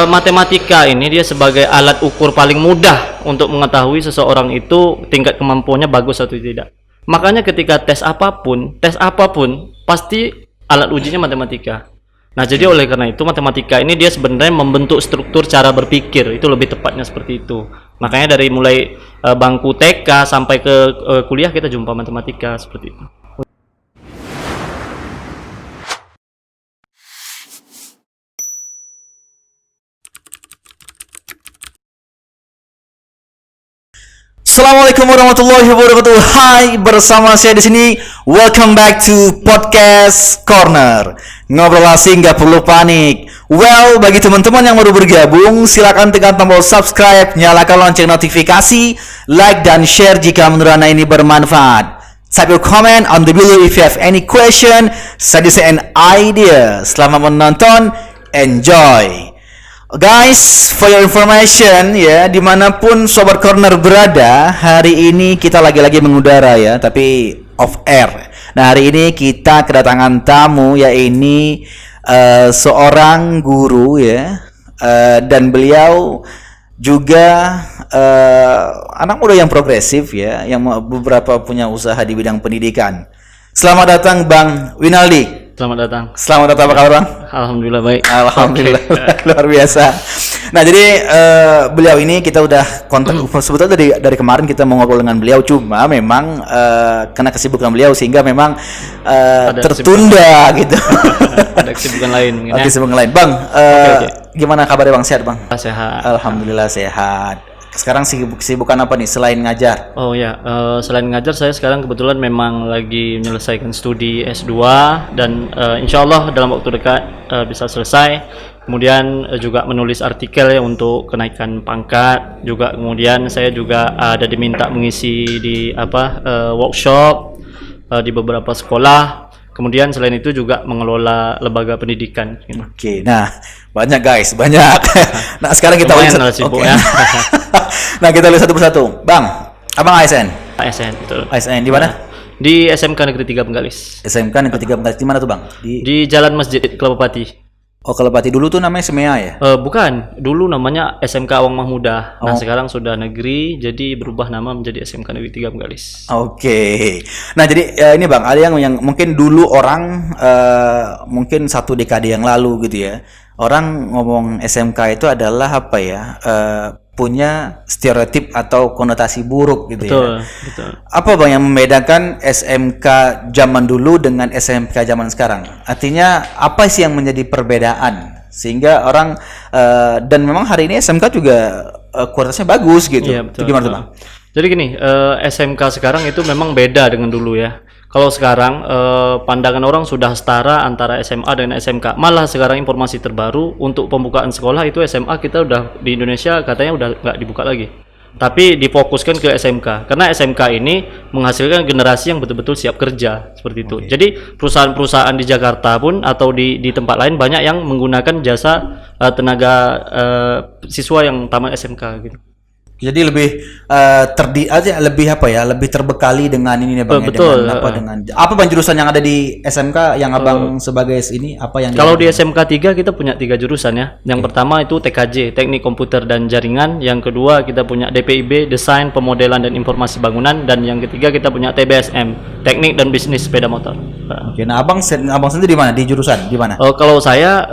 Matematika ini dia sebagai alat ukur paling mudah untuk mengetahui seseorang itu tingkat kemampuannya bagus atau tidak. Makanya ketika tes apapun pasti alat ujinya matematika. Nah, jadi oleh karena itu matematika ini dia sebenarnya membentuk struktur cara berpikir, itu lebih tepatnya seperti itu. Makanya dari mulai bangku TK sampai ke kuliah kita jumpa matematika seperti itu. Assalamualaikum warahmatullahi wabarakatuh. Hai, bersama saya di sini. Welcome back to Podcast Corner. Ngobrol asing nggak perlu panik. Well, bagi teman-teman yang baru bergabung, silakan tekan tombol subscribe, nyalakan lonceng notifikasi, like dan share jika menurut Anda ini bermanfaat. Type your comment on the below if you have any question, suggestion and idea. Selamat menonton, enjoy. Guys, for your information ya, dimanapun Sobat Corner berada, hari ini kita lagi-lagi mengudara ya, tapi off air. Nah, hari ini kita kedatangan tamu, yaitu seorang guru ya, dan beliau juga anak muda yang progresif ya, yang beberapa punya usaha di bidang pendidikan. Selamat datang Bang Winaldi. Selamat datang. Selamat datang, apa kabar Bang? Alhamdulillah baik. Alhamdulillah, luar biasa. Nah, jadi beliau ini kita udah kontak sebetulnya dari kemarin kita mau ngobrol dengan beliau, cuma memang karena kesibukan beliau sehingga memang tertunda gitu. Ada kesibukan lain mungkin ya. Kesibukan lain. Bang, gimana kabarnya Bang? Sehat Bang? Sehat. Alhamdulillah sehat. Sekarang kesibukan apa nih selain ngajar? Oh ya, selain ngajar saya sekarang kebetulan memang lagi menyelesaikan studi S2 dan insya Allah dalam waktu dekat bisa selesai. Kemudian juga menulis artikel ya untuk kenaikan pangkat. Juga kemudian saya juga ada diminta mengisi di workshop di beberapa sekolah. Kemudian selain itu juga mengelola lembaga pendidikan. Oke, nah banyak guys, banyak. Nah sekarang kita sibuk ya. Nah kita lihat satu persatu. Bang, abang ASN? ASN, betul. ASN di mana? Di SMK Negeri 3 Bengkalis. SMK Negeri 3 Bengkalis di mana tuh Bang? Di Jalan Masjid Kelapati. Oh, Kelapati dulu tuh namanya SMEA ya? Bukan, dulu namanya SMK Awang Mahmuda. Nah sekarang sudah negeri, jadi berubah nama menjadi SMK Negeri 3 Bengkalis. Oke. Nah jadi ini Bang, ada yang mungkin dulu orang mungkin satu dekade yang lalu gitu ya, orang ngomong SMK itu adalah apa ya? Punya stereotip atau konotasi buruk gitu. Betul, ya. Betul. Apa Bang yang membedakan SMK zaman dulu dengan SMK zaman sekarang? Artinya apa sih yang menjadi perbedaan sehingga orang dan memang hari ini SMK juga kualitasnya bagus gitu. Iya, betul, itu gimana tuh Bang? Jadi gini, SMK sekarang itu memang beda dengan dulu ya. Kalau sekarang pandangan orang sudah setara antara SMA dan SMK. Malah sekarang informasi terbaru untuk pembukaan sekolah itu SMA kita udah di Indonesia katanya udah nggak dibuka lagi. Tapi difokuskan ke SMK. Karena SMK ini menghasilkan generasi yang betul-betul siap kerja seperti itu. Okay. Jadi perusahaan-perusahaan di Jakarta pun atau di tempat lain banyak yang menggunakan jasa tenaga siswa yang tamat SMK gitu. Jadi lebih lebih apa ya, lebih terbekali dengan ini nih Bang. Betul. Dengan apa Bang jurusan yang ada di SMK yang Abang sebagai ini apa yang kalau di SMK 3 kita punya 3 jurusan ya. Yang pertama itu TKJ, Teknik Komputer dan Jaringan. Yang kedua kita punya DPIB, Desain, Pemodelan dan Informasi Bangunan, dan yang ketiga kita punya TBSM, Teknik dan Bisnis Sepeda Motor. Oke, nah abang sendiri di mana? Di jurusan di mana? Kalau saya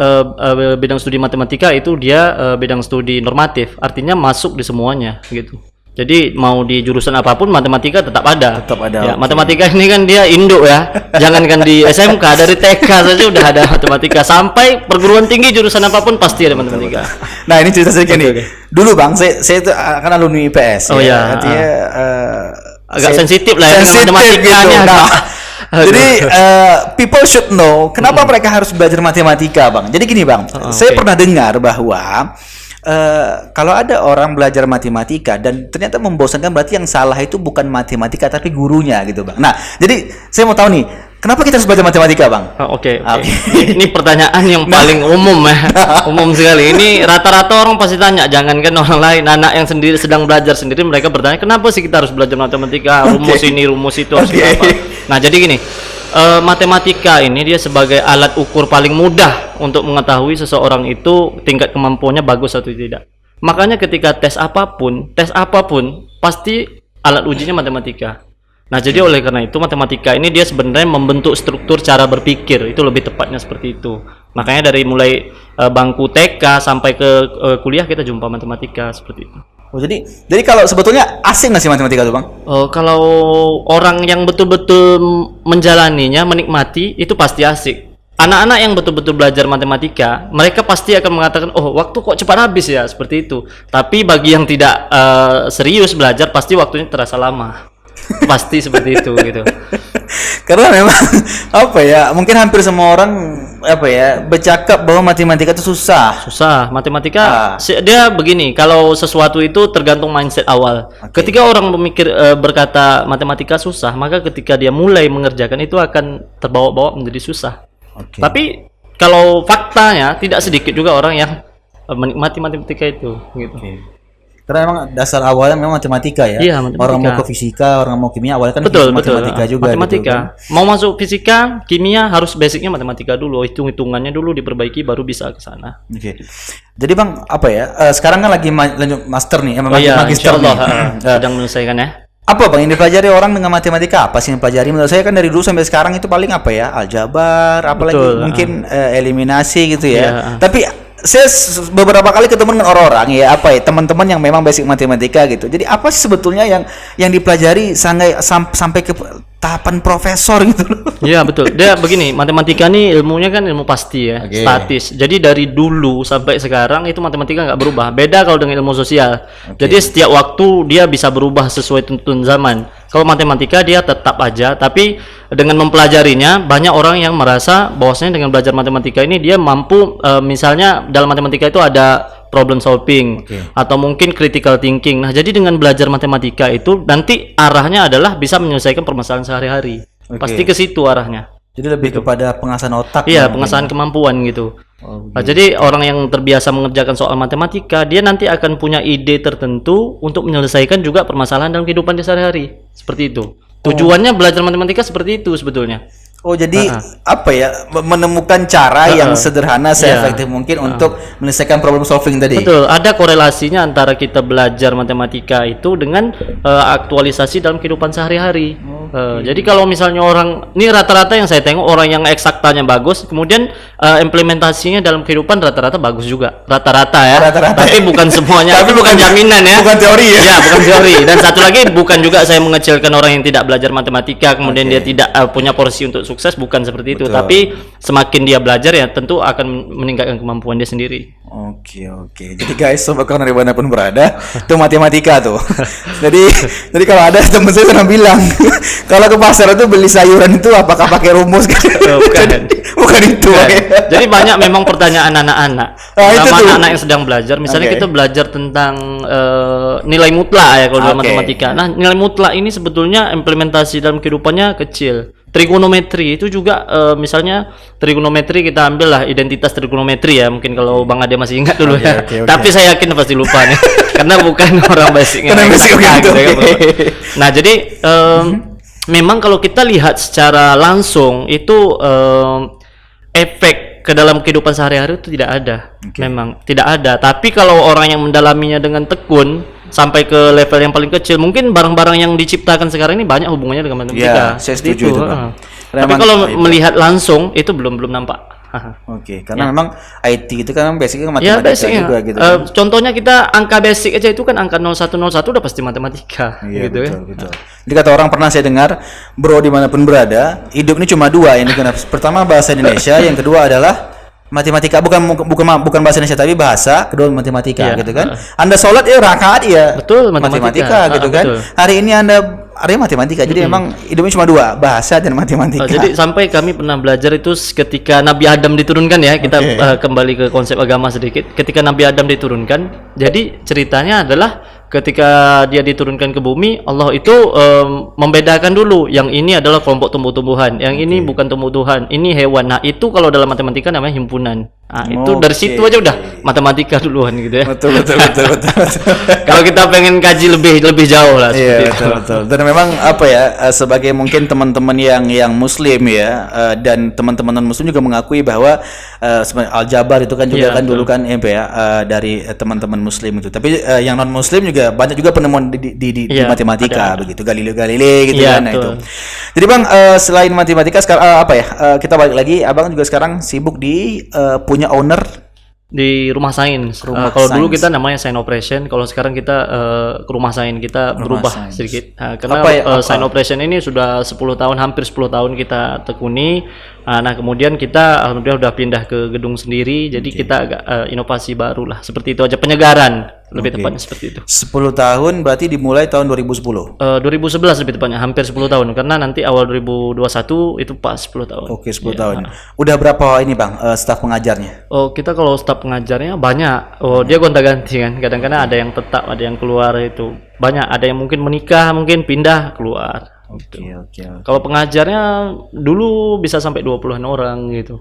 bidang studi matematika itu dia bidang studi normatif, artinya masuk di semuanya gitu. Jadi mau di jurusan apapun matematika tetap ada. Tetap ada. Ya, okay. Matematika ini kan dia induk ya. Jangankan di SMK, dari TK saja udah ada matematika, sampai perguruan tinggi jurusan apapun pasti ada matematika. Nah, ini cerita sedikit nih. Okay. Dulu Bang, saya itu kan alumni IPS. Oh ya. Artinya agak sensitif lah ya matematikanya. Gitu. Nah, jadi people should know kenapa mereka harus belajar matematika, Bang. Jadi gini, Bang. Saya pernah dengar bahwa kalau ada orang belajar matematika dan ternyata membosankan, berarti yang salah itu bukan matematika tapi gurunya gitu Bang. Nah, jadi saya mau tahu nih, Kenapa kita harus belajar matematika, Bang? Oke. Oke. Ini pertanyaan yang paling umum ya, umum sekali. Ini rata-rata orang pasti tanya, jangankan orang lain, anak yang sendiri sedang belajar sendiri, mereka bertanya, kenapa sih kita harus belajar matematika? Rumus ini, rumus itu harus apa? Nah, jadi gini, matematika ini dia sebagai alat ukur paling mudah untuk mengetahui seseorang itu tingkat kemampuannya bagus atau tidak. Makanya ketika tes apapun, pasti alat ujinya matematika. Nah, jadi oleh karena itu matematika ini dia sebenarnya membentuk struktur cara berpikir, itu lebih tepatnya seperti itu. Makanya dari mulai bangku TK sampai ke kuliah kita jumpa matematika seperti itu. Oh, jadi kalau sebetulnya asing nggak sih matematika tuh, Bang? Kalau orang yang betul-betul menjalaninya, menikmati, itu pasti asik. Anak-anak yang betul-betul belajar matematika, mereka pasti akan mengatakan, oh waktu kok cepat habis ya, seperti itu. Tapi bagi yang tidak serius belajar, pasti waktunya terasa lama. Pasti seperti itu gitu. Karena memang apa ya, mungkin hampir semua orang apa ya bercakap bahwa matematika itu susah. Matematika dia begini, kalau sesuatu itu tergantung mindset awal. Ketika orang berkata matematika susah, maka ketika dia mulai mengerjakan itu akan terbawa-bawa menjadi susah. Tapi kalau faktanya tidak sedikit juga orang yang menikmati matematika itu gitu. Karena memang dasar awalnya memang matematika ya. Iya, matematika. Orang mau ke fisika, orang mau kimia awalnya kan betul, matematika juga. Matematika. Gitu, kan? Mau masuk fisika, kimia harus basicnya matematika dulu, hitung-hitungannya dulu diperbaiki baru bisa ke sana. Jadi Bang, apa ya? Sekarang kan lagi lanjut master nih, magister insyaallah, nih. sedang menyelesaikan ya. Apa Bang yang dipelajari orang dengan matematika? Apa sih yang dipelajari? Menurut saya kan dari dulu sampai sekarang itu paling apa ya? Aljabar, apalagi mungkin eliminasi gitu ya. Tapi saya beberapa kali ketemu dengan orang-orang ya teman-teman yang memang basic matematika gitu. Jadi apa sih sebetulnya yang dipelajari sampai ke tahapan profesor gitu loh. Iya betul. Dia begini, matematika nih ilmunya kan ilmu pasti ya, statis. Jadi dari dulu sampai sekarang itu matematika nggak berubah. Beda kalau dengan ilmu sosial. Jadi setiap waktu dia bisa berubah sesuai tuntutan zaman. Kalau matematika dia tetap aja, tapi dengan mempelajarinya banyak orang yang merasa bahwasanya dengan belajar matematika ini dia mampu misalnya dalam matematika itu ada problem solving atau mungkin critical thinking. Nah, jadi dengan belajar matematika itu nanti arahnya adalah bisa menyelesaikan permasalahan sehari-hari. Pasti ke situ arahnya. Jadi lebih kepada pengasah otak. Iya, pengasah kemampuan gitu. Nah, jadi orang yang terbiasa mengerjakan soal matematika, dia nanti akan punya ide tertentu untuk menyelesaikan juga permasalahan dalam kehidupan dia sehari-hari. Seperti itu. Tujuannya belajar matematika seperti itu sebetulnya. Oh, jadi apa ya, menemukan cara yang sederhana seefektif mungkin untuk menyelesaikan problem solving tadi. Betul, ada korelasinya antara kita belajar matematika itu dengan aktualisasi dalam kehidupan sehari-hari. Jadi kalau misalnya orang, ini rata-rata yang saya tengok orang yang eksaktanya bagus, kemudian implementasinya dalam kehidupan rata-rata bagus juga. Rata-rata ya. Tapi bukan semuanya. Tapi bukan jaminan ya. Bukan teori ya. Ya, bukan teori. Dan satu lagi bukan juga saya mengecilkan orang yang tidak belajar matematika, kemudian dia tidak punya porsi untuk sukses, bukan seperti itu. Tapi semakin dia belajar ya tentu akan meningkatkan kemampuan dia sendiri. Oke. Jadi guys, sobat corner dimanapun berada, itu matematika tuh. jadi kalau ada teman saya pernah bilang, kalau ke pasar itu beli sayuran itu apakah pakai rumus? Bukan itu. Jadi banyak memang pertanyaan anak-anak. Anak-anak yang sedang belajar, misalnya kita belajar tentang nilai mutlak ya kalau dalam matematika. Nah, nilai mutlak ini sebetulnya implementasi dalam kehidupannya kecil. Trigonometri itu juga misalnya trigonometri kita ambil lah identitas trigonometri ya, mungkin kalau Bang Ade masih ingat dulu ya. Tapi saya yakin pasti lupa nih karena bukan orang basicnya. Nah, jadi memang kalau kita lihat secara langsung itu efek ke dalam kehidupan sehari-hari itu tidak ada. Memang tidak ada. Tapi kalau orang yang mendalaminya dengan tekun sampai ke level yang paling kecil, mungkin barang-barang yang diciptakan sekarang ini banyak hubungannya dengan matematika. Ya, saya setuju itu, Bang. Tapi kalau melihat langsung itu belum nampak. Karena memang IT itu kan basicnya matematika juga gitu. Contohnya kita angka basic aja itu kan angka 0101 udah pasti matematika. Iya, gitu betul. Jadi kata orang pernah saya dengar, bro dimanapun berada, hidup ini cuma dua ini. Pertama bahasa Indonesia, yang kedua adalah matematika, bukan bahasa Indonesia tapi bahasa, kedua matematika gitu kan. Anda sholat ya rakaat ya matematika gitu kan. Betul. Hari ini Anda matematika. Jadi memang hidupnya cuma dua, bahasa dan matematika. Jadi sampai kami pernah belajar itu ketika Nabi Adam diturunkan ya. Kita kembali ke konsep agama sedikit. Ketika Nabi Adam diturunkan, jadi ceritanya adalah ketika dia diturunkan ke bumi, Allah itu membedakan dulu, yang ini adalah kelompok tumbuh-tumbuhan, yang ini bukan tumbuh-tumbuhan, ini hewan. Nah, itu kalau dalam matematika namanya himpunan. Nah, itu dari situ aja udah matematika duluan gitu ya. Betul. Kalau kita pengen kaji lebih jauh lah seperti itu. Betul. Dan memang apa ya, sebagai mungkin teman-teman yang muslim ya, dan teman-teman non muslim juga mengakui bahwa aljabar itu kan juga kan dulu kan dari teman-teman muslim itu. Tapi yang non muslim juga banyak juga penemuan di matematika begitu, Galileo Galilei gitu kan. Nah, itu. Jadi Bang, selain matematika sekarang apa ya? Kita balik lagi, Abang juga sekarang sibuk di punya owner di rumah sains. Kalau dulu kita namanya sign operation, kalau sekarang kita ke rumah sains, kita berubah sedikit. Karena sign operation ini sudah 10 tahun, hampir 10 tahun kita tekuni. Nah, kemudian kita alhamdulillah udah pindah ke gedung sendiri, jadi kita agak inovasi baru lah. Seperti itu aja, penyegaran lebih tepatnya seperti itu. 10 tahun berarti dimulai tahun 2010. 2011 lebih tepatnya, hampir 10 tahun karena nanti awal 2021 itu pas 10 tahun. Oke, 10 tahun. Udah berapa ini Bang staf pengajarnya? Oh, kita kalau staf pengajarnya banyak. Oh, dia gonta-ganti kan. Kadang-kadang ada yang tetap, ada yang keluar itu. Banyak, ada yang mungkin menikah, mungkin pindah keluar. Oke. Kalau pengajarnya dulu bisa sampai 20-an orang gitu.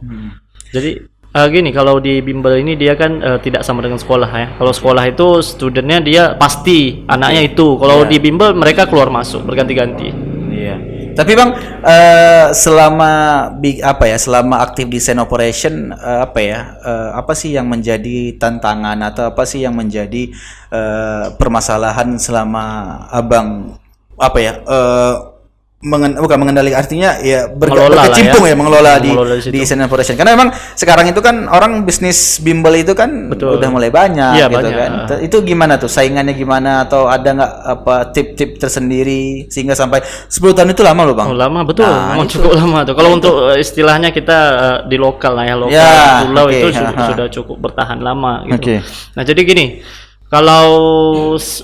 Jadi gini, kalau di bimbel ini dia kan tidak sama dengan sekolah ya. Kalau sekolah itu studennya dia pasti anaknya itu. Kalau di bimbel mereka keluar masuk berganti-ganti. Iya. Tapi Bang, selama selama aktif di Sign Operation apa sih yang menjadi tantangan atau apa sih yang menjadi permasalahan selama Abang mengendalikan, artinya ya berkecimpung ya, mengelola di Sign Operation, karena memang sekarang itu kan orang bisnis bimbel itu kan udah mulai banyak gitu banyak. Kan itu gimana tuh saingannya, gimana atau ada nggak tip-tip tersendiri sehingga sampai 10 tahun itu lama loh Bang? Lama betul, cukup lama tuh. Kalau untuk istilahnya kita di lokal lah ya, lokal pulau itu sudah cukup bertahan lama gitu. Nah, jadi gini, kalau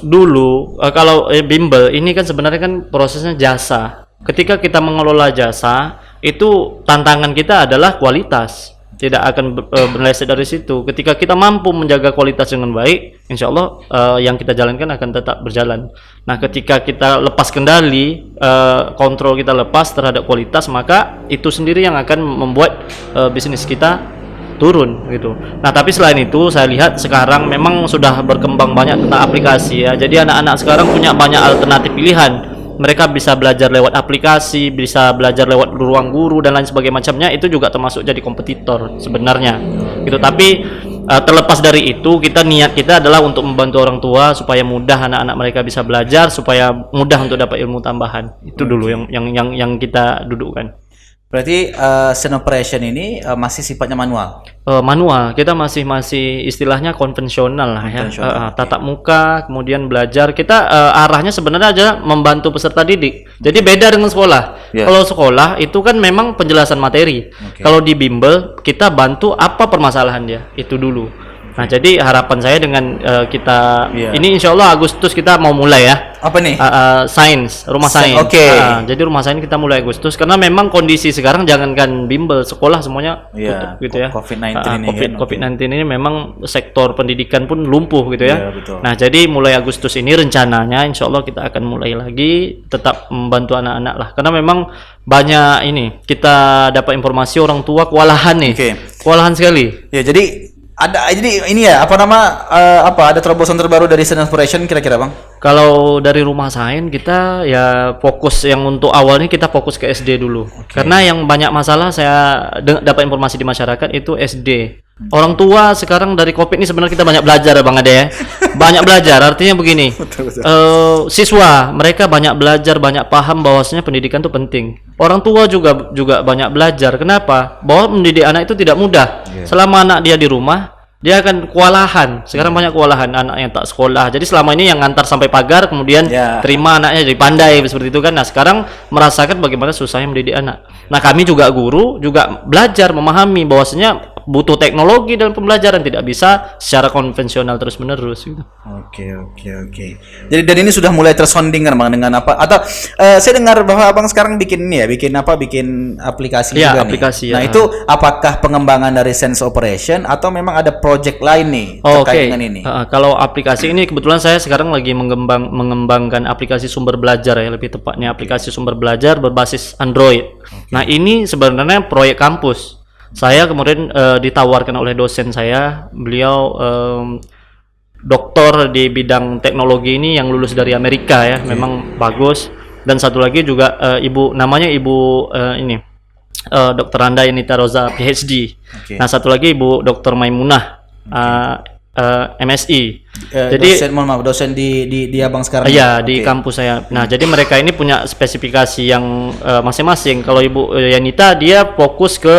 dulu kalau bimbel ini kan sebenarnya kan prosesnya jasa. Ketika kita mengelola jasa, itu tantangan kita adalah kualitas. Tidak akan berleset dari situ. Ketika kita mampu menjaga kualitas dengan baik, insya Allah yang kita jalankan akan tetap berjalan. Nah, ketika kita lepas kendali, kontrol kita lepas terhadap kualitas, maka itu sendiri yang akan membuat bisnis kita turun gitu. Nah, tapi selain itu saya lihat sekarang memang sudah berkembang banyak tentang aplikasi ya. Jadi anak-anak sekarang punya banyak alternatif pilihan. Mereka bisa belajar lewat aplikasi, bisa belajar lewat ruang guru dan lain sebagainya macamnya. Itu juga termasuk jadi kompetitor sebenarnya gitu. Tapi terlepas dari itu, niat kita adalah untuk membantu orang tua supaya mudah anak-anak mereka bisa belajar, supaya mudah untuk dapat ilmu tambahan. Itu dulu yang kita dudukkan. Berarti Sign Operation ini masih sifatnya manual. Manual, kita masih istilahnya konvensional lah ya. Tatap muka, kemudian belajar. Kita arahnya sebenarnya aja membantu peserta didik. Jadi beda dengan sekolah. Kalau sekolah itu kan memang penjelasan materi. Kalau di bimbel kita bantu apa permasalahan dia, itu dulu. Nah, jadi harapan saya dengan kita ini insya Allah Agustus kita mau mulai ya. Apa nih? Sains, rumah sains. Jadi rumah sains kita mulai Agustus karena memang kondisi sekarang jangankan bimbel, sekolah semuanya tutup gitu ya. COVID-19 ini memang sektor pendidikan pun lumpuh gitu ya. Nah, jadi mulai Agustus ini rencananya insya Allah kita akan mulai lagi, tetap membantu anak-anak lah. Karena memang banyak ini kita dapat informasi orang tua kewalahan nih. Kewalahan sekali. Ya, jadi ini ya ada terobosan terbaru dari Sign Operation kira-kira Bang? Kalau dari rumah sains kita ya fokus yang untuk awalnya kita fokus ke SD dulu. Karena yang banyak masalah saya dapat informasi di masyarakat itu SD. Orang tua sekarang dari Covid ini sebenarnya kita banyak belajar ya Bang Ade ya. Banyak belajar artinya begini. Siswa mereka banyak belajar, banyak paham bahwasanya pendidikan itu penting. Orang tua juga banyak belajar. Kenapa? Bahwa mendidik anak itu tidak mudah. Selama anak dia di rumah, dia akan kewalahan. Sekarang banyak kewalahan anak yang tak sekolah. Jadi selama ini yang ngantar sampai pagar, kemudian terima anaknya jadi pandai seperti itu kan. Nah, sekarang merasakan bagaimana susahnya mendidik anak. Nah, kami juga guru juga belajar memahami bahwasanya butuh teknologi dalam pembelajaran, tidak bisa secara konvensional terus-menerus gitu. Oke. Jadi dan ini sudah mulai tersonding kan Bang dengan apa? Atau saya dengar bahwa Abang sekarang bikin ini ya, bikin aplikasi Ya, juga aplikasi, nih. Nah, ya. itu apakah pengembangan dari Sense Operation atau memang ada project lain nih terkait dengan ini? Kalau aplikasi ini kebetulan saya sekarang lagi mengembangkan aplikasi sumber belajar ya, lebih tepatnya aplikasi sumber belajar berbasis Android. Nah, ini sebenarnya proyek kampus. Saya kemudian ditawarkan oleh dosen saya, beliau doktor di bidang teknologi ini yang lulus dari Amerika ya, memang bagus. Dan satu lagi juga namanya ibu Dr. Randa Yanita Roza PhD. Nah, satu lagi Ibu Dr. Maimunah MSI. Jadi dosen di Abang sekarang. Iya, di kampus saya. Nah, jadi mereka ini punya spesifikasi yang masing-masing. Kalau Ibu Yanita dia fokus ke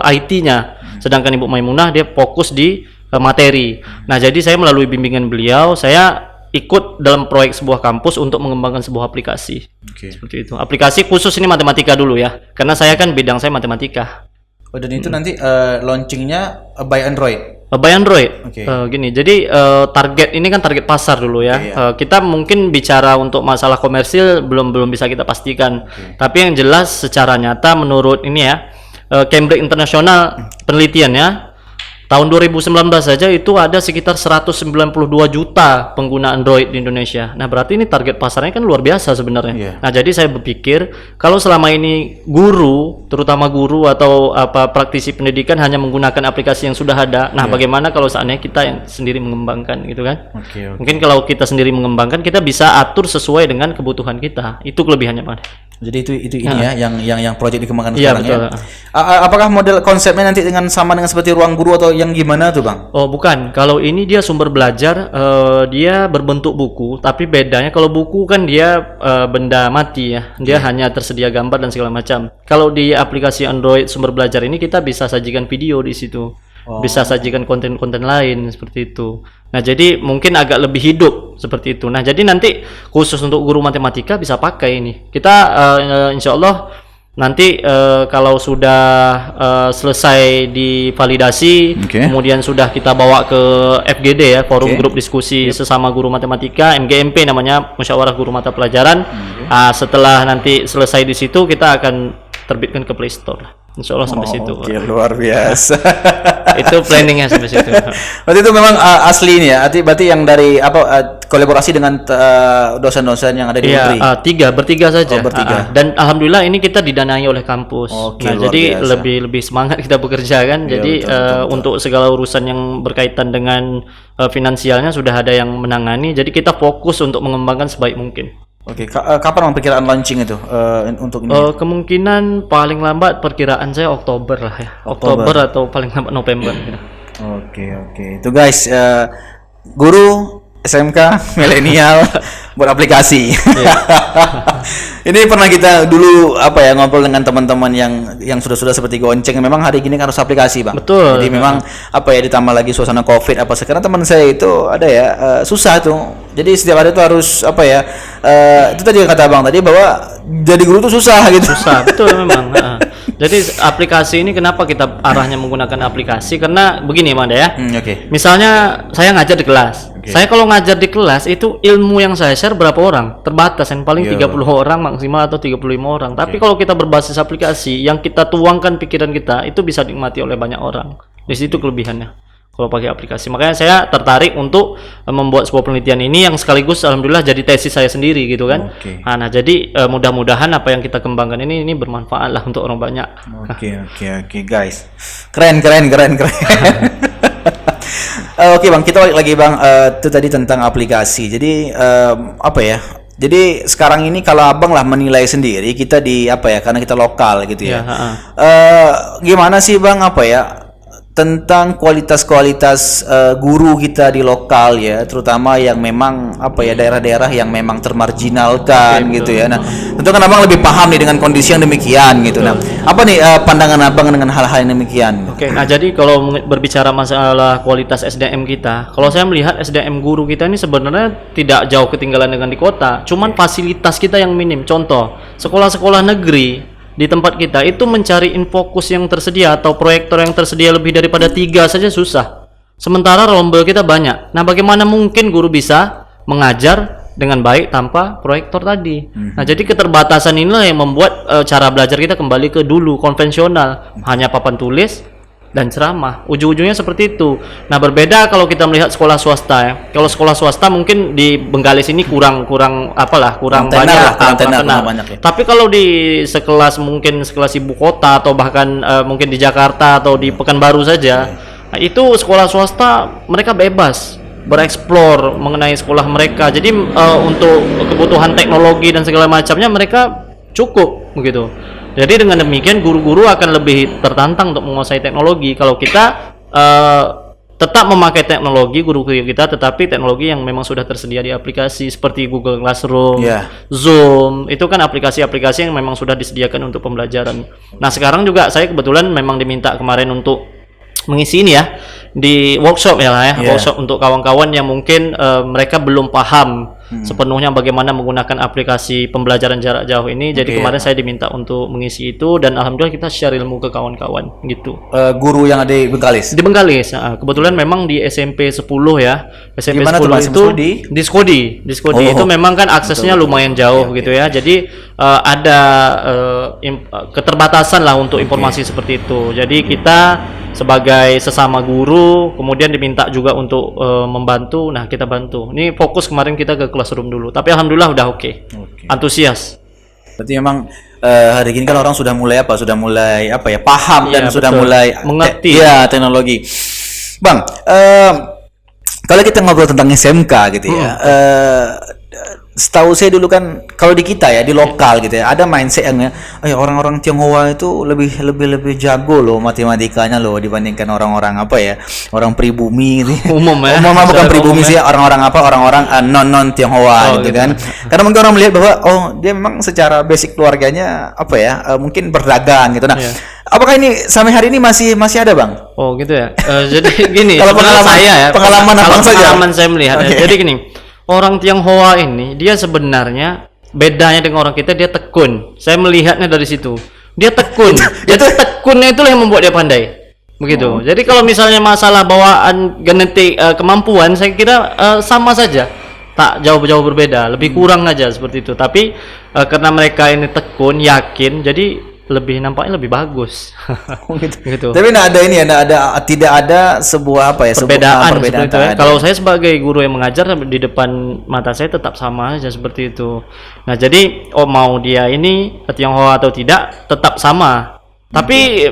IT-nya, sedangkan Ibu Maimunah dia fokus di materi. Nah, jadi saya melalui bimbingan beliau, saya ikut dalam proyek sebuah kampus untuk mengembangkan sebuah aplikasi. Seperti itu. Aplikasi khusus ini matematika dulu ya, karena saya kan bidang saya matematika. Oh, dan itu nanti launchingnya by Android. By Android. Gini, jadi target ini kan target pasar dulu ya. Kita mungkin bicara untuk masalah komersil belum bisa kita pastikan. Tapi yang jelas secara nyata menurut ini ya, Cambridge International penelitiannya tahun 2019 saja itu ada sekitar 192 juta pengguna Android di Indonesia. Nah, berarti ini target pasarnya kan luar biasa sebenarnya. Nah, jadi saya berpikir kalau selama ini guru, terutama guru atau praktisi pendidikan hanya menggunakan aplikasi yang sudah ada. Nah, bagaimana kalau seandainya kita yang sendiri mengembangkan gitu kan? Mungkin kalau kita sendiri mengembangkan, kita bisa atur sesuai dengan kebutuhan kita. Itu kelebihannya, Pak. Jadi itu ini ya yang proyek dikembangkan Iya, sekarang betul. ya. Apakah model konsepnya nanti sama dengan seperti ruang guru atau yang gimana tuh Bang? Oh, bukan. Kalau ini dia sumber belajar, dia berbentuk buku, tapi bedanya kalau buku kan dia benda mati ya. Dia hanya tersedia gambar dan segala macam. Kalau di aplikasi Android sumber belajar ini kita bisa sajikan video di situ. Bisa sajikan konten-konten lain seperti itu. Nah, jadi mungkin agak lebih hidup seperti itu. Nah, jadi nanti khusus untuk guru matematika bisa pakai ini. Kita insya Allah nanti kalau sudah selesai divalidasi, kemudian sudah kita bawa ke FGD ya, forum grup diskusi sesama guru matematika, MGMP namanya, Musyawarah Guru Mata Pelajaran. Setelah nanti selesai di situ, kita akan terbitkan ke Play Store. Insya Allah sampai situ. Luar biasa. Itu planningnya sampai situ. Berarti itu memang asli ini ya. Berarti yang dari kolaborasi dengan dosen-dosen yang ada di Negeri. Bertiga saja. Bertiga. Dan alhamdulillah ini kita didanai oleh kampus. Jadi biasa. lebih semangat kita bekerja kan. Jadi betul. Untuk segala urusan yang berkaitan dengan finansialnya sudah ada yang menangani. Jadi kita fokus untuk mengembangkan sebaik mungkin. Kapan perkiraan launching itu untuk ini? Kemungkinan paling lambat perkiraan saya Oktober lah ya. Oktober atau paling lambat November. Oke. Itu guys, guru SMK milenial buat aplikasi. Ini pernah kita dulu ngobrol dengan teman-teman yang sudah seperti Gonceng. Memang hari gini kan harus aplikasi, Bang. Betul. Jadi memang ditambah lagi suasana Covid sekarang teman saya itu ada ya susah tuh. Jadi setiap hari itu harus itu tadi yang kata Bang tadi bahwa jadi guru tuh susah gitu. Susah, betul memang. Jadi aplikasi ini kenapa kita arahnya menggunakan aplikasi? Karena begini, Bang ya. Misalnya saya ngajar di kelas. Saya kalau ngajar di kelas itu ilmu yang saya share berapa orang? Terbatas, yang paling 30 orang maksimal atau 35 orang. Tapi kalau kita berbasis aplikasi, yang kita tuangkan pikiran kita itu bisa dinikmati oleh banyak orang. Di situ kelebihannya kalau pakai aplikasi. Makanya saya tertarik untuk membuat sebuah penelitian ini yang sekaligus alhamdulillah jadi tesis saya sendiri gitu kan. Nah, jadi mudah-mudahan apa yang kita kembangkan ini bermanfaat lah untuk orang banyak. Oke guys. Keren. Oke Bang, kita balik lagi Bang, itu tadi tentang aplikasi. Jadi Jadi sekarang ini kalau Abang lah menilai sendiri, kita karena kita lokal gitu ya. Gimana sih Bang tentang kualitas guru kita di lokal ya, terutama yang memang daerah-daerah yang memang termarginalkan gitu ya. Nah, tentu kan Abang lebih paham nih dengan kondisi yang demikian gitu. Nah, apa nih pandangan Abang dengan hal-hal yang demikian? Nah jadi kalau berbicara masalah kualitas SDM kita, kalau saya melihat SDM guru kita ini sebenarnya tidak jauh ketinggalan dengan di kota. Cuman fasilitas kita yang minim. Contoh, sekolah-sekolah negeri di tempat kita itu mencari infokus yang tersedia atau proyektor yang tersedia lebih daripada 3 saja susah. Sementara rombel kita banyak. Nah, bagaimana mungkin guru bisa mengajar dengan baik tanpa proyektor tadi? Nah, jadi keterbatasan inilah yang membuat cara belajar kita kembali ke dulu konvensional, hanya papan tulis dan ceramah. Ujung-ujungnya seperti itu. Nah, berbeda kalau kita melihat sekolah swasta ya. Kalau sekolah swasta mungkin di Bengkalis ini kurang banyak banyak ya. Tapi kalau di sekelas ibu kota atau bahkan mungkin di Jakarta atau di Pekanbaru saja, nah, itu sekolah swasta mereka bebas bereksplor mengenai sekolah mereka. Jadi untuk kebutuhan teknologi dan segala macamnya mereka cukup begitu. Jadi dengan demikian guru-guru akan lebih tertantang untuk menguasai teknologi. Kalau kita tetap memakai teknologi guru kita, tetapi teknologi yang memang sudah tersedia di aplikasi seperti Google Classroom, Zoom, itu kan aplikasi-aplikasi yang memang sudah disediakan untuk pembelajaran. Nah, sekarang juga saya kebetulan memang diminta kemarin untuk mengisi ini ya di workshop workshop untuk kawan-kawan yang mungkin mereka belum paham sepenuhnya bagaimana menggunakan aplikasi pembelajaran jarak jauh ini. Jadi kemarin saya diminta untuk mengisi itu dan alhamdulillah kita share ilmu ke kawan-kawan gitu. Guru yang ada di Bengkalis. Di Bengkalis. Kebetulan memang di SMP 10 ya. SMP Gimana 10 itu di Skodi. Itu memang kan aksesnya lumayan jauh gitu ya. Jadi ada keterbatasan lah untuk informasi seperti itu. Jadi kita sebagai sesama guru kemudian diminta juga untuk membantu. Nah, kita bantu. Ini fokus kemarin kita ke classroom dulu. Tapi alhamdulillah udah oke. Antusias. Berarti memang hari ini kan orang sudah mulai paham dan sudah mulai mengerti teknologi. Bang, kalau kita ngobrol tentang SMK gitu ya. Setahu saya dulu kan kalau di kita ya di lokal gitu ya ada mindset yang orang-orang Tionghoa itu lebih jago loh matematikanya loh dibandingkan orang-orang orang pribumi gitu. Umum bukan pribumi sih orang-orang non Tionghoa gitu kan. Karena mungkin orang melihat bahwa dia memang secara basic keluarganya mungkin berdagang gitu. Nah, apakah ini sampai hari ini masih ada, Bang? Oh, gitu ya. Jadi gini, kalau pengalaman saya melihat jadi gini. Orang Tionghoa ini dia sebenarnya bedanya dengan orang kita, dia tekun. Saya melihatnya dari situ. Dia tekun. Jadi tekunnya itulah yang membuat dia pandai. Begitu. Jadi kalau misalnya masalah bawaan genetik kemampuan saya kira sama saja. Tak jauh-jauh berbeda, lebih kurang aja seperti itu. Tapi karena mereka ini tekun, yakin, jadi nampaknya lebih bagus. gitu. Tapi tidak ada sebuah perbedaan itu ya. Kalau saya sebagai guru yang mengajar di depan mata saya tetap sama aja seperti itu. Nah, jadi mau dia ini Tionghoa atau tidak tetap sama. Tapi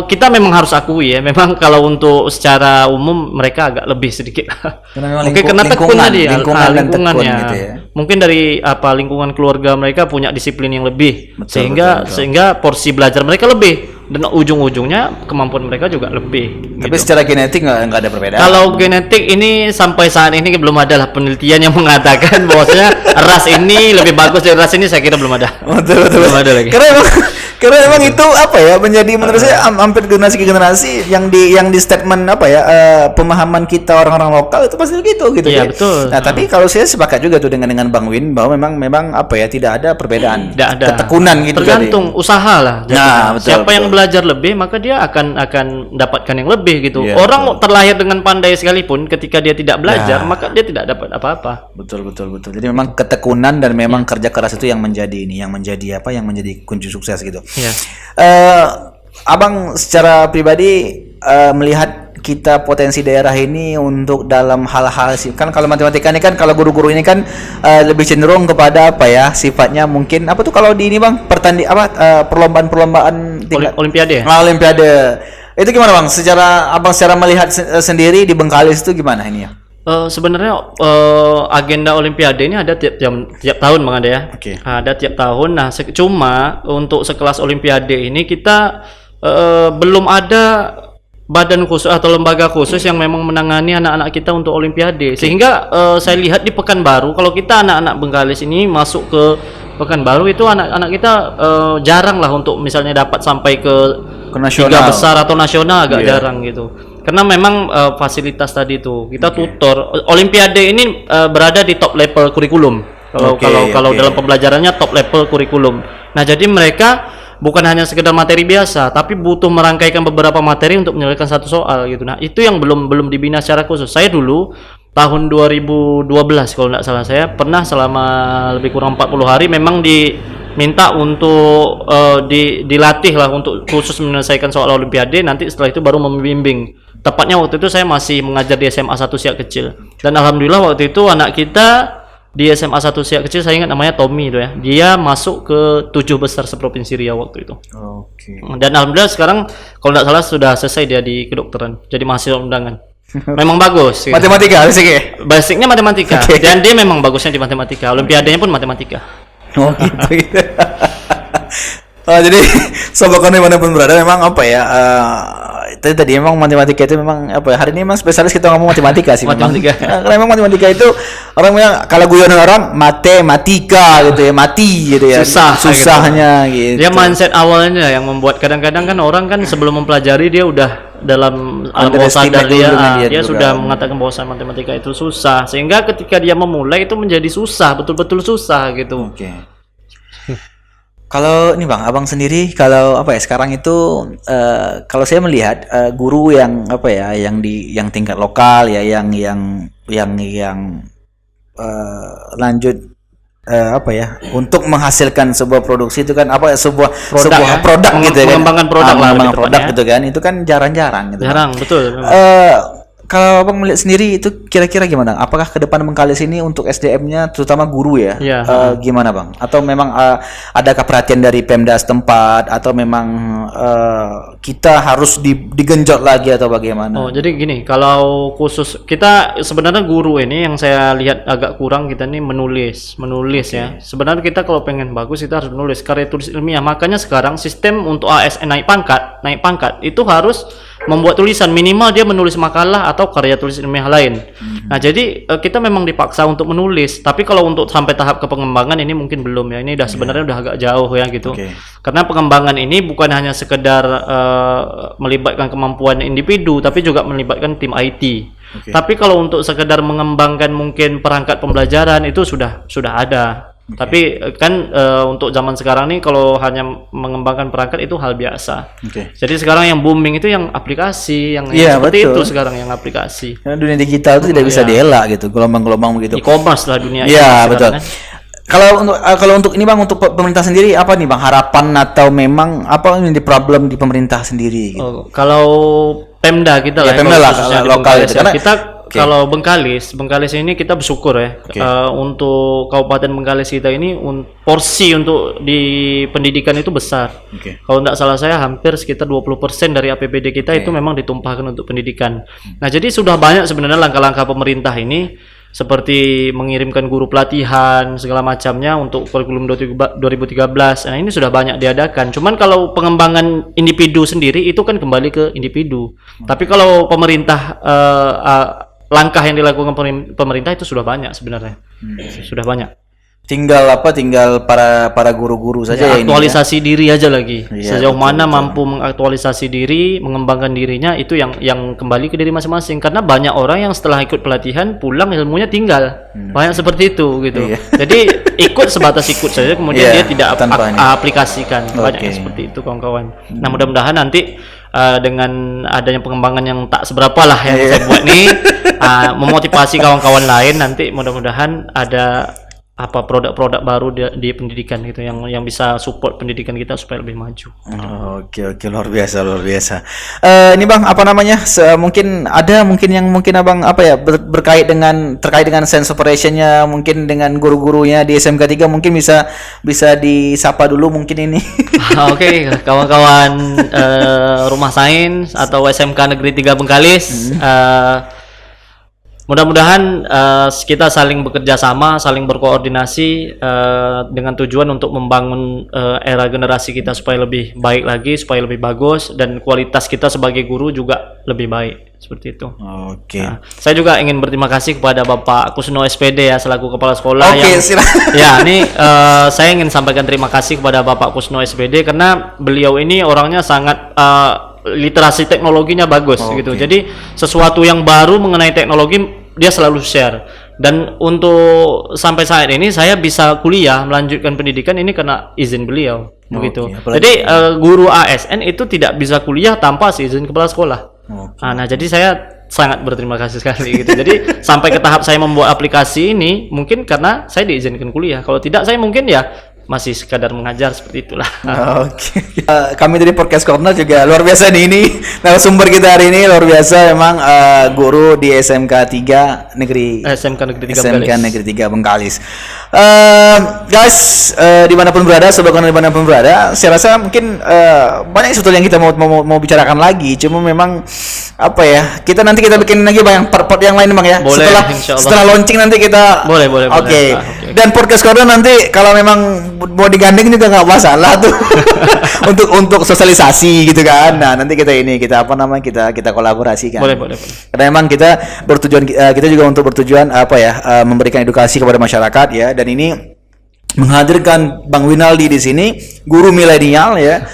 kita memang harus akui ya, memang kalau untuk secara umum mereka agak lebih sedikit. Mungkin karena tekunnya dia, lingkungannya. Gitu ya. Mungkin dari lingkungan keluarga mereka punya disiplin yang lebih, sehingga porsi belajar mereka lebih dan ujung-ujungnya kemampuan mereka juga lebih. Tapi gitu. secara genetik nggak ada perbedaan. Kalau genetik ini sampai saat ini belum ada lah penelitian yang mengatakan bahwasanya ras ini lebih bagus dari ras ini, saya kira belum ada. Betul. Belum ada lagi. Karena emang itu menjadi menurut saya hampir generasi ke generasi yang di statement pemahaman kita orang-orang lokal itu pasti gitu Iya, ya. Betul. Nah, tapi kalau saya sepakat juga tuh dengan Bang Win bahwa memang tidak ada perbedaan. Tidak ada. Ketekunan gitu. Tergantung usaha lah. Nah, betul, siapa yang belajar lebih maka dia akan dapatkan yang lebih gitu. Iya, Orang terlahir dengan pandai sekalipun ketika dia tidak belajar maka dia tidak dapat apa-apa. Betul. Jadi memang ketekunan dan memang kerja keras itu yang menjadi kunci sukses gitu. Iya. Abang secara pribadi melihat kita potensi daerah ini untuk dalam hal-hal kan kalau matematika ini kan kalau guru-guru ini kan lebih cenderung kepada sifatnya mungkin kalau di ini Bang perlombaan Olimpiade. Olimpiade. Itu gimana Bang? Abang secara melihat sendiri di Bengkalis itu gimana ini ya? Sebenarnya agenda Olimpiade ini ada tiap tahun Bang Ade ya. Ada tiap tahun. Nah, cuma untuk sekelas Olimpiade ini kita belum ada badan khusus atau lembaga khusus yang memang menangani anak-anak kita untuk Olimpiade. Sehingga saya lihat di Pekanbaru, kalau kita anak-anak Bengkalis ini masuk ke Pekanbaru itu anak-anak kita jarang lah untuk misalnya dapat sampai ke nasional. 3 besar atau nasional agak jarang gitu. Karena memang fasilitas tadi itu kita tutor. Olimpiade ini berada di top level kurikulum. Kalau dalam pembelajarannya top level kurikulum. Nah, jadi mereka bukan hanya sekedar materi biasa, tapi butuh merangkaikan beberapa materi untuk menyelesaikan satu soal gitu. Nah, itu yang belum dibina secara khusus. Saya dulu tahun 2012 kalau nggak salah, saya pernah selama lebih kurang 40 hari memang diminta untuk dilatih lah untuk khusus menyelesaikan soal olimpiade. Nanti setelah itu baru membimbing. Tepatnya waktu itu saya masih mengajar di SMA 1 Siak Kecil, dan alhamdulillah waktu itu anak kita di SMA 1 Siak Kecil, saya ingat namanya Tommy itu ya, dia masuk ke 7 besar seprovinsi Riau waktu itu. Oke. Dan alhamdulillah sekarang kalau nggak salah sudah selesai dia di kedokteran, jadi mahasiswa undangan. Memang bagus gitu. Matematika basic ya? Basicnya matematika. Oke. Dan dia memang bagusnya di matematika, olimpiadanya pun matematika. Oh gitu. Oh, jadi sobat Corner dimanapun berada memang apa ya, tadi memang matematika itu memang apa ya, hari ini memang spesialis kita ngomong matematika sih. Matematika. Karena memang matematika itu orang bilang, kalau guyonan orang matematika gitu ya, mati gitu ya, susahnya gitu. Dia mindset awalnya yang membuat kadang-kadang kan orang kan sebelum mempelajari dia udah dalam alam bawah sadar dia sudah mengatakan bahwa matematika itu susah, sehingga ketika dia memulai itu menjadi susah, betul-betul susah gitu. Oke. Kalau ini Bang, Abang sendiri kalau apa ya sekarang itu kalau saya melihat guru yang apa ya, yang tingkat lokal ya, yang lanjut apa ya, untuk menghasilkan sebuah produksi itu kan apa ya, sebuah produk gitu ya, mengembangkan produk lah, mengembangkan produk gitu kan, itu kan jarang-jarang gitu. Jarang, betul. Kalau Abang melihat sendiri itu kira-kira gimana? Apakah ke depan Bengkalis ini untuk SDM-nya terutama guru ya? Iya. Gimana Bang? Atau memang adakah perhatian dari Pemda setempat, atau memang kita harus digenjot lagi atau bagaimana? Oh, jadi gini, kalau khusus kita sebenarnya guru ini yang saya lihat agak kurang kita nih menulis ya. Sebenarnya kita kalau pengen bagus kita harus menulis karya tulis ilmiah. Makanya sekarang sistem untuk ASN naik pangkat itu harus membuat tulisan, minimal dia menulis makalah atau karya tulis ilmiah lain. Nah, jadi kita memang dipaksa untuk menulis, tapi kalau untuk sampai tahap ke pengembangan ini mungkin belum ya. Ini udah sebenarnya udah agak jauh ya gitu. Karena pengembangan ini bukan hanya sekedar melibatkan kemampuan individu, tapi juga melibatkan tim IT. Tapi kalau untuk sekedar mengembangkan mungkin perangkat pembelajaran itu sudah ada. Tapi kan untuk zaman sekarang nih kalau hanya mengembangkan perangkat itu hal biasa. Jadi sekarang yang booming itu yang aplikasi, yang seperti itu sekarang, yang aplikasi. Karena dunia digital itu tidak bisa dielak gitu, gelombang-gelombang begitu. E-commerce lah dunia. Iya, betul. Kan? Kalau untuk ini Bang, untuk pemerintah sendiri apa nih Bang harapan, atau memang apa ini problem di pemerintah sendiri gitu? Kalau Pemda kita ya, Pemda lah lokal gitu. Karena kita kalau Bengkalis ini kita bersyukur ya, untuk Kabupaten Bengkalis kita ini porsi untuk di pendidikan itu besar. Kalau tidak salah saya hampir sekitar 20% dari APBD kita itu memang ditumpahkan untuk pendidikan. Nah, jadi sudah banyak sebenarnya langkah-langkah pemerintah ini, seperti mengirimkan guru pelatihan segala macamnya untuk kurikulum 2013. Nah, ini sudah banyak diadakan. Cuman kalau pengembangan individu sendiri itu kan kembali ke individu. Tapi kalau pemerintah langkah yang dilakukan pemerintah itu sudah banyak sebenarnya. Sudah banyak. Tinggal para guru-guru saja ya, aktualisasi diri aja lagi. Sejauh mana mampu mengaktualisasi diri, mengembangkan dirinya, itu yang kembali ke diri masing-masing. Karena banyak orang yang setelah ikut pelatihan pulang ilmunya tinggal. Banyak seperti itu gitu. Jadi ikut sebatas ikut saja, kemudian dia tidak aplikasikan. Banyak yang seperti itu kawan-kawan. Nah, mudah-mudahan nanti dengan adanya pengembangan yang tak seberapa lah yang saya buat nih, memotivasi kawan-kawan lain, nanti mudah-mudahan ada produk-produk baru di pendidikan gitu yang bisa support pendidikan kita supaya lebih maju. Oke, luar biasa. Ini Bang, apa namanya? Mungkin Abang apa ya, terkait dengan sense operationnya, mungkin dengan guru-gurunya di SMK 3 mungkin bisa disapa dulu mungkin ini. Oke, kawan-kawan Rumah Sains atau SMK Negeri 3 Bengkalis, mudah-mudahan kita saling bekerja sama, saling berkoordinasi dengan tujuan untuk membangun era generasi kita supaya lebih baik lagi, supaya lebih bagus, dan kualitas kita sebagai guru juga lebih baik, seperti itu. Nah, saya juga ingin berterima kasih kepada Bapak Kusno SPD ya, selaku Kepala Sekolah saya ingin sampaikan terima kasih kepada Bapak Kusno SPD karena beliau ini orangnya sangat literasi teknologinya bagus gitu. Jadi sesuatu yang baru mengenai teknologi dia selalu share. Dan untuk sampai saat ini saya bisa kuliah melanjutkan pendidikan ini karena izin beliau begitu. apalagi- Jadi guru ASN itu tidak bisa kuliah tanpa izin kepala sekolah. Nah, jadi saya sangat berterima kasih sekali gitu. Jadi sampai ke tahap saya membuat aplikasi ini mungkin karena saya diizinkan kuliah. Kalau tidak saya mungkin ya masih sekadar mengajar seperti itulah. Oke. Kami dari Podcast Corner juga luar biasa nih ini. Narasumber kita hari ini luar biasa memang, guru di SMK 3 Negeri SMK Negeri 3 SMK Bengkalis. Negeri 3 Bengkalis. Guys, dimanapun berada, sobat Corner dimanapun berada, saya rasa mungkin banyak sebetulnya yang kita mau bicarakan lagi. Cuma memang apa ya? Nanti kita bikin lagi banyak part yang lain Bang ya. Boleh, insya Allah. Setelah launching nanti kita Boleh. Oke. Oke. Dan Podcast Corner nanti kalau memang mau digandeng juga nggak masalah tuh. untuk sosialisasi gitu kan. Nah, nanti kita kita kolaborasikan. Boleh. Karena memang kita kita juga untuk bertujuan memberikan edukasi kepada masyarakat ya, dan ini menghadirkan Bang Winaldi di sini, guru milenial ya.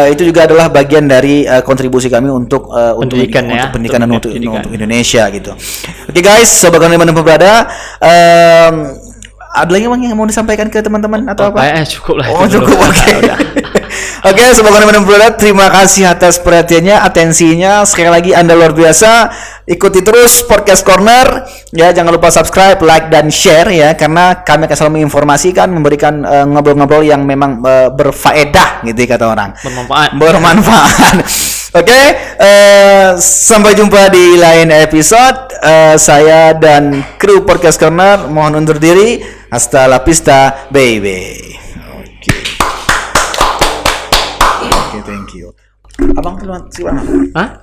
Itu juga adalah bagian dari kontribusi kami untuk Pendidikan ya, untuk pendidikan dan untuk pendidikan. untuk Indonesia gitu. Oke guys, sobat Corner dimanapun berada, ada lagi Bang yang mau disampaikan ke teman-teman atau apa? Cukup lah. Oh itu dulu. cukup, oke. Udah. Oke, sobat Corner berada, terima kasih atas perhatiannya, atensinya. Sekali lagi Anda luar biasa. Ikuti terus Podcast Corner ya, jangan lupa subscribe, like dan share ya, karena kami akan selalu menginformasikan, memberikan ngobrol-ngobrol yang memang berfaedah gitu ya, kata orang. Bermanfaat. Oke, sampai jumpa di lain episode. Saya dan kru Podcast Corner mohon undur diri. Hasta la pista, baby. Oke, thank you. Abang terima kasih. Hah?